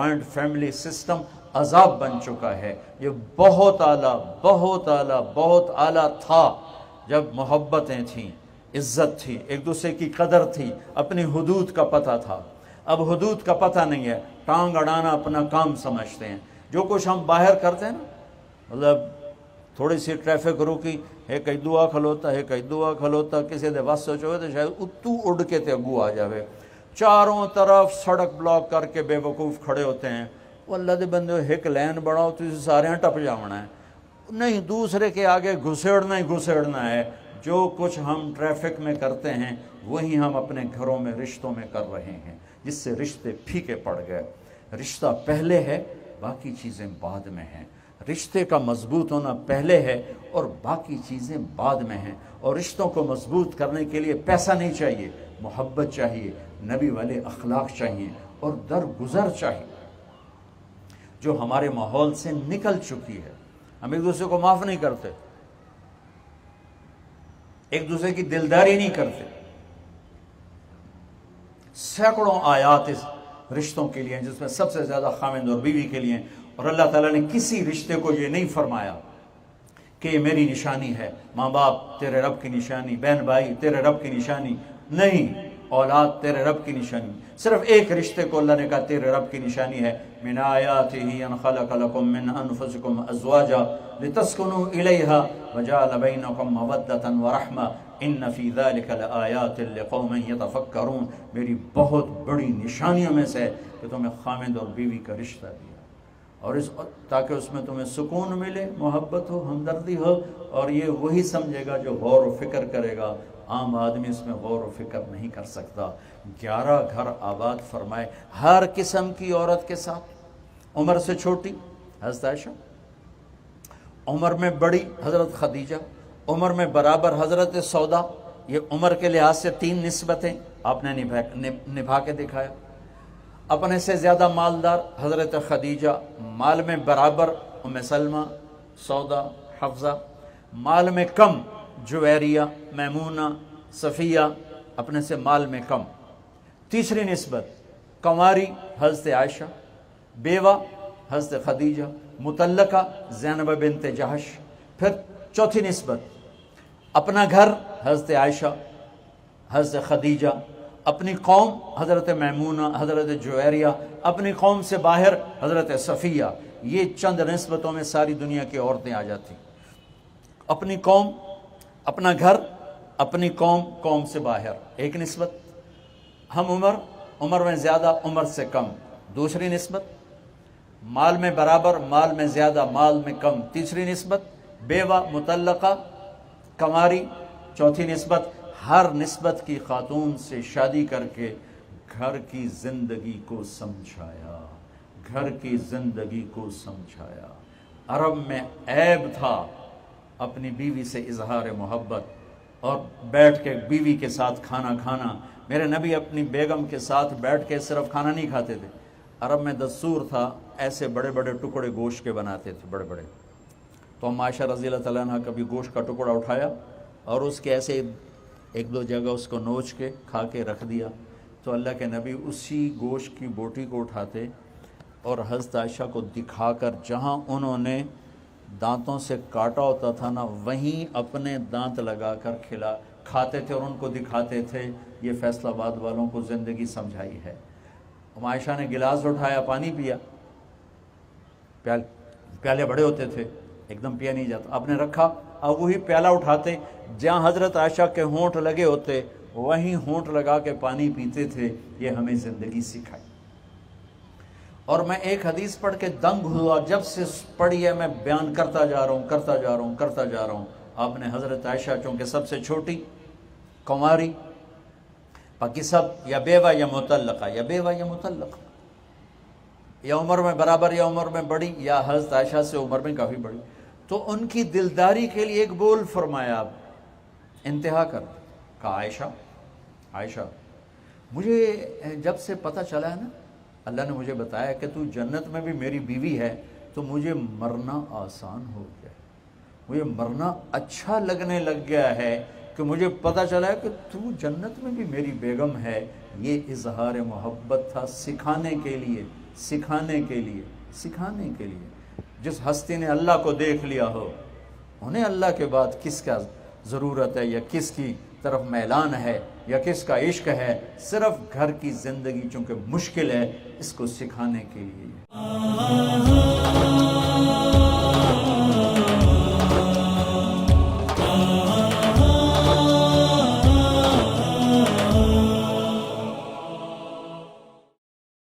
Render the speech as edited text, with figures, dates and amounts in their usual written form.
Joint family system عذاب بن چکا ہے۔ یہ بہت اعلیٰ بہت اعلیٰ بہت اعلیٰ تھا جب محبتیں تھیں، عزت تھی، ایک دوسرے کی قدر تھی، اپنی حدود کا پتہ تھا۔ اب حدود کا پتہ نہیں ہے، ٹانگ اڑانا اپنا کام سمجھتے ہیں۔ جو کچھ ہم باہر کرتے ہیں نا، مطلب تھوڑی سی ٹریفک روکی ہے، کئی دعا کھلوتا ہے، کئی دعا کھلوتا، کسی دے بس سوچو تو شاید اتو اڑ کے تے اگو آ جاوے۔ چاروں طرف سڑک بلاک کر کے بے وقوف کھڑے ہوتے ہیں۔ وہ اللہ دے بندے ایک لین بڑھاؤ تو اسے سارے ٹپ جاونا ہے، نہیں دوسرے کے آگے گھسیڑنا ہی گھسیڑنا ہے۔ جو کچھ ہم ٹریفک میں کرتے ہیں وہی ہم اپنے گھروں میں رشتوں میں کر رہے ہیں، جس سے رشتے پھیکے پڑ گئے۔ رشتہ پہلے ہے، باقی چیزیں بعد میں ہیں۔ رشتے کا مضبوط ہونا پہلے ہے اور باقی چیزیں بعد میں ہیں۔ اور رشتوں کو مضبوط کرنے کے لیے پیسہ نہیں چاہیے، محبت چاہیے، نبی والے اخلاق چاہیے اور درگزر چاہیے جو ہمارے ماحول سے نکل چکی ہے۔ ہم ایک دوسرے کو معاف نہیں کرتے، ایک دوسرے کی دلداری نہیں کرتے۔ سینکڑوں آیات اس رشتوں کے لیے ہیں، جس میں سب سے زیادہ خاوند اور بیوی کے لیے ہیں، اور اللہ تعالیٰ نے کسی رشتے کو یہ نہیں فرمایا کہ یہ میری نشانی ہے۔ ماں باپ تیرے رب کی نشانی، بہن بھائی تیرے رب کی نشانی، نہیں، اولاد تیرے رب کی نشانی۔ صرف ایک رشتے کو اللہ نے کہا تیرے رب کی نشانی ہے، من آیاتہ ان خلق لکم من انفسکم ازواجا لتسکنوا الیہا وجعل بینکم مودۃ ورحمہ ان فی ذلک لآیات لقوم یتفکرون۔ میری بہت بڑی نشانیوں میں سے ہے کہ تمہیں خاوند اور بیوی کا رشتہ دیا، اور تاکہ اس میں تمہیں سکون ملے، محبت ہو، ہمدردی ہو، اور یہ وہی سمجھے گا جو غور و فکر کرے گا۔ عام آدمی اس میں غور و فکر نہیں کر سکتا۔ 11 گھر آباد فرمائے ہر قسم کی عورت کے ساتھ، عمر سے چھوٹی حضرت عائشہ، عمر میں بڑی حضرت خدیجہ، عمر میں برابر حضرت سودا۔ یہ عمر کے لحاظ سے 3 نسبتیں آپ نے نبھا کے دکھایا۔ اپنے سے زیادہ مالدار حضرت خدیجہ، مال میں برابر ام سلمہ، سودا، حفصہ، مال میں کم جویریہ، میمونہ، صفیہ، اپنے سے مال میں کم۔ تیسری نسبت کنواری حضرت عائشہ، بیوہ حضرت خدیجہ، مطلقہ زینب بنت جہش۔ پھر چوتھی نسبت اپنا گھر حضرت عائشہ، حضرت خدیجہ، اپنی قوم حضرت میمونہ، حضرت جویریہ، اپنی قوم سے باہر حضرت صفیہ۔ یہ چند نسبتوں میں ساری دنیا کی عورتیں آ جاتی۔ اپنی قوم، اپنا گھر، اپنی قوم، قوم سے باہر، ایک نسبت۔ ہم عمر میں زیادہ، عمر سے کم، دوسری نسبت۔ مال میں برابر، مال میں زیادہ، مال میں کم، تیسری نسبت۔ بیوہ، مطلقہ، کنواری، چوتھی نسبت۔ ہر نسبت کی خاتون سے شادی کر کے گھر کی زندگی کو سمجھایا، گھر کی زندگی کو سمجھایا۔ عرب میں عیب تھا اپنی بیوی سے اظہار محبت اور بیٹھ کے بیوی کے ساتھ کھانا کھانا۔ میرے نبی اپنی بیگم کے ساتھ بیٹھ کے صرف کھانا نہیں کھاتے تھے، عرب میں دستور تھا ایسے بڑے بڑے ٹکڑے گوشت کے بناتے تھے، بڑے بڑے۔ تو ہم عائشہ رضی اللہ تعالیٰ عنہ کبھی گوشت کا ٹکڑا اٹھایا اور اس کے ایسے 1-2 جگہ اس کو نوچ کے کھا کے رکھ دیا، تو اللہ کے نبی اسی گوشت کی بوٹی کو اٹھاتے اور حضرت عائشہ کو دکھا کر جہاں انہوں نے دانتوں سے کاٹا ہوتا تھا نا، وہیں اپنے دانت لگا کر کھاتے تھے اور ان کو دکھاتے تھے۔ یہ فیصل آباد والوں کو زندگی سمجھائی ہے۔ عائشہ نے گلاس اٹھایا، پانی پیا، پیالے بڑے ہوتے تھے، ایک دم پیا نہیں جاتا، آپ نے رکھا، اب وہی پیالہ اٹھاتے، جہاں حضرت عائشہ کے ہونٹ لگے ہوتے وہیں ہونٹ لگا کے پانی پیتے تھے۔ یہ ہمیں زندگی سکھائی۔ اور میں ایک حدیث پڑھ کے دنگ ہوا، جب سے پڑھی ہے میں بیان کرتا جا رہا ہوں۔ آپ نے حضرت عائشہ چونکہ سب سے چھوٹی، کنواری، باقی سب یا بیوہ یا مطلقہ، یا بیوہ یا مطلقہ، یا عمر میں برابر یا عمر میں بڑی، یا حضرت عائشہ سے عمر میں کافی بڑی، تو ان کی دلداری کے لیے ایک بول فرمایا، آپ انتہا کر کہا، عائشہ مجھے جب سے پتہ چلا ہے نا، اللہ نے مجھے بتایا کہ تو جنت میں بھی میری بیوی ہے، تو مجھے مرنا آسان ہو گیا، مجھے مرنا اچھا لگنے لگ گیا ہے کہ مجھے پتہ چلا ہے کہ تو جنت میں بھی میری بیگم ہے۔ یہ اظہار محبت تھا سکھانے کے لیے سکھانے کے لیے، سکھانے کے لیے۔ جس ہستی نے اللہ کو دیکھ لیا ہو، انہیں اللہ کے بعد کس کا ضرورت ہے یا کس کی طرف میلان ہے یا کس کا عشق ہے؟ صرف گھر کی زندگی چونکہ مشکل ہے، اس کو سکھانے کے لیے۔